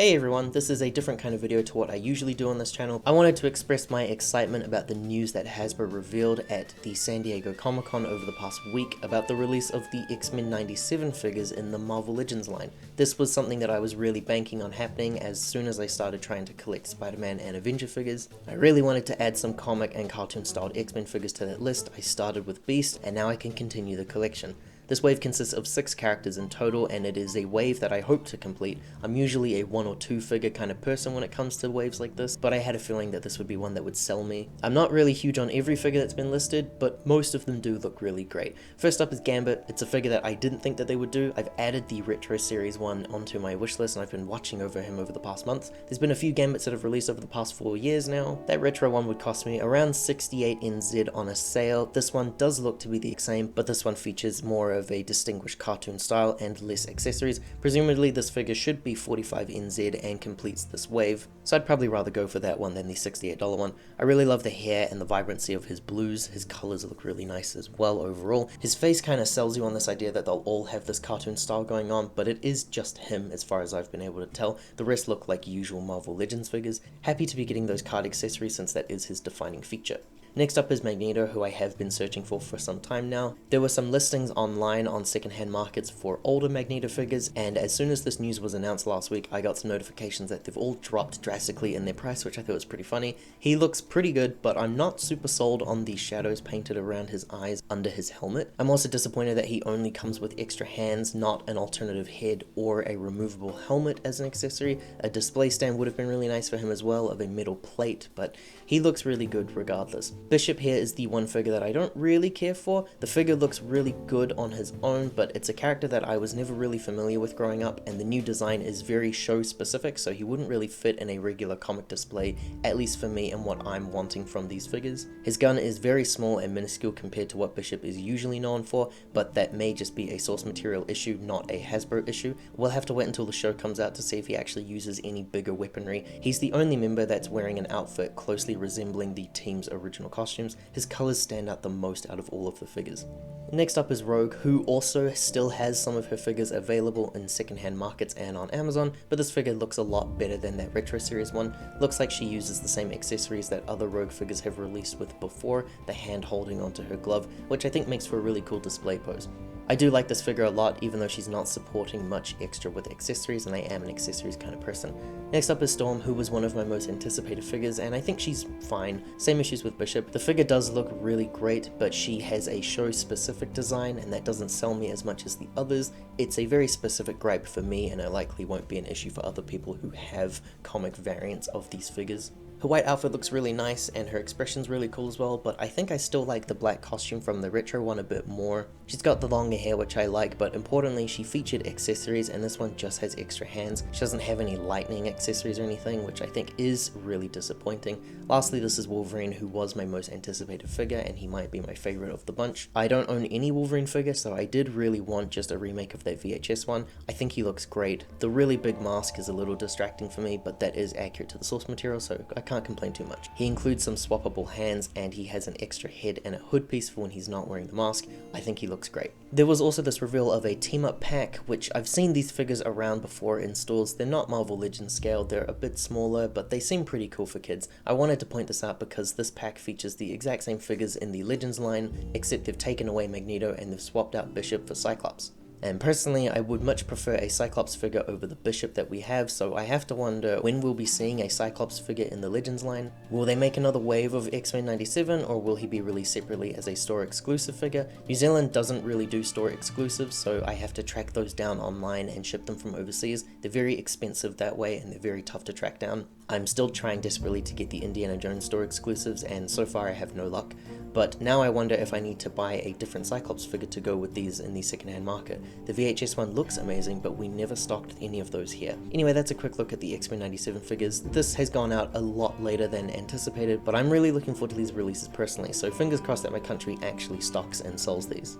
Hey everyone, this is a different kind of video to what I usually do on this channel. I wanted to express my excitement about the news that Hasbro revealed at the San Diego Comic-Con over the past week about the release of the X-Men 97 figures in the Marvel Legends line. This was something that I was really banking on happening as soon as I started trying to collect Spider-Man and Avenger figures. I really wanted to add some comic and cartoon styled X-Men figures to that list. I started with Beast and now I can continue the collection. This wave consists of 6 characters in total, and it is a wave that I hope to complete. I'm usually a 1 or 2 figure kind of person when it comes to waves like this, but I had a feeling that this would be one that would sell me. I'm not really huge on every figure that's been listed, but most of them do look really great. First up is Gambit. It's a figure that I didn't think that they would do. I've added the Retro Series one onto my wishlist, and I've been watching over him over the past month. There's been a few Gambits that have released over the past 4 years now. That retro one would cost me around 68 NZ on a sale. This one does look to be the same, but this one features more of a distinguished cartoon style and less accessories. Presumably this figure should be 45 NZ and completes this wave, so I'd probably rather go for that one than the $68 one. I really love the hair and the vibrancy of his blues. His colors look really nice as well overall. His face kind of sells you on this idea that they'll all have this cartoon style going on, but it is just him as far as I've been able to tell. The rest look like usual Marvel Legends figures. Happy to be getting those card accessories since that is his defining feature. Next up is Magneto, who I have been searching for some time now. There were some listings online on secondhand markets for older Magneto figures, and as soon as this news was announced last week, I got some notifications that they've all dropped drastically in their price, which I thought was pretty funny. He looks pretty good, but I'm not super sold on the shadows painted around his eyes under his helmet. I'm also disappointed that he only comes with extra hands, not an alternative head or a removable helmet as an accessory. A display stand would have been really nice for him as well, of a metal plate, but he looks really good regardless. Bishop here is the one figure that I don't really care for. The figure looks really good on his own, but it's a character that I was never really familiar with growing up, and the new design is very show specific, so he wouldn't really fit in a regular comic display, at least for me and what I'm wanting from these figures. His gun is very small and minuscule compared to what Bishop is usually known for, but that may just be a source material issue, not a Hasbro issue. We'll have to wait until the show comes out to see if he actually uses any bigger weaponry. He's the only member that's wearing an outfit closely resembling the team's original costumes. His colors stand out the most out of all of the figures. Next up is Rogue, who also still has some of her figures available in secondhand markets and on Amazon, but this figure looks a lot better than that Retro Series one. Looks like she uses the same accessories that other Rogue figures have released with before, the hand holding onto her glove, which I think makes for a really cool display pose. I do like this figure a lot, even though she's not supporting much extra with accessories, and I am an accessories kind of person. Next up is Storm, who was one of my most anticipated figures, and I think she's fine. Same issues with Bishop. The figure does look really great, but she has a show-specific design, and that doesn't sell me as much as the others. It's a very specific gripe for me, and it likely won't be an issue for other people who have comic variants of these figures. Her white outfit looks really nice and her expression's really cool as well, but I think I still like the black costume from the retro one a bit more. She's got the longer hair, which I like, but importantly she featured accessories, and this one just has extra hands. She doesn't have any lightning accessories or anything, which I think is really disappointing. Lastly, this is Wolverine, who was my most anticipated figure, and he might be my favorite of the bunch. I don't own any Wolverine figure, so I did really want just a remake of that VHS one. I think he looks great. The really big mask is a little distracting for me, but that is accurate to the source material, so I can't complain too much. He includes some swappable hands, and he has an extra head and a hood piece for when he's not wearing the mask. I think he looks great. There was also this reveal of a team-up pack, which I've seen these figures around before in stores. They're not Marvel Legends scale, they're a bit smaller, but they seem pretty cool for kids. I wanted to point this out because this pack features the exact same figures in the Legends line, except they've taken away Magneto and they've swapped out Bishop for Cyclops. And personally, I would much prefer a Cyclops figure over the Bishop that we have, so I have to wonder when we'll be seeing a Cyclops figure in the Legends line. Will they make another wave of X-Men 97, or will he be released separately as a store exclusive figure? New Zealand doesn't really do store exclusives, so I have to track those down online and ship them from overseas. They're very expensive that way, and they're very tough to track down. I'm still trying desperately to get the Indiana Jones store exclusives, and so far I have no luck. But now I wonder if I need to buy a different Cyclops figure to go with these in the secondhand market. The VHS one looks amazing, but we never stocked any of those here. Anyway, that's a quick look at the X-Men 97 figures. This has gone out a lot later than anticipated, but I'm really looking forward to these releases personally, so fingers crossed that my country actually stocks and sells these.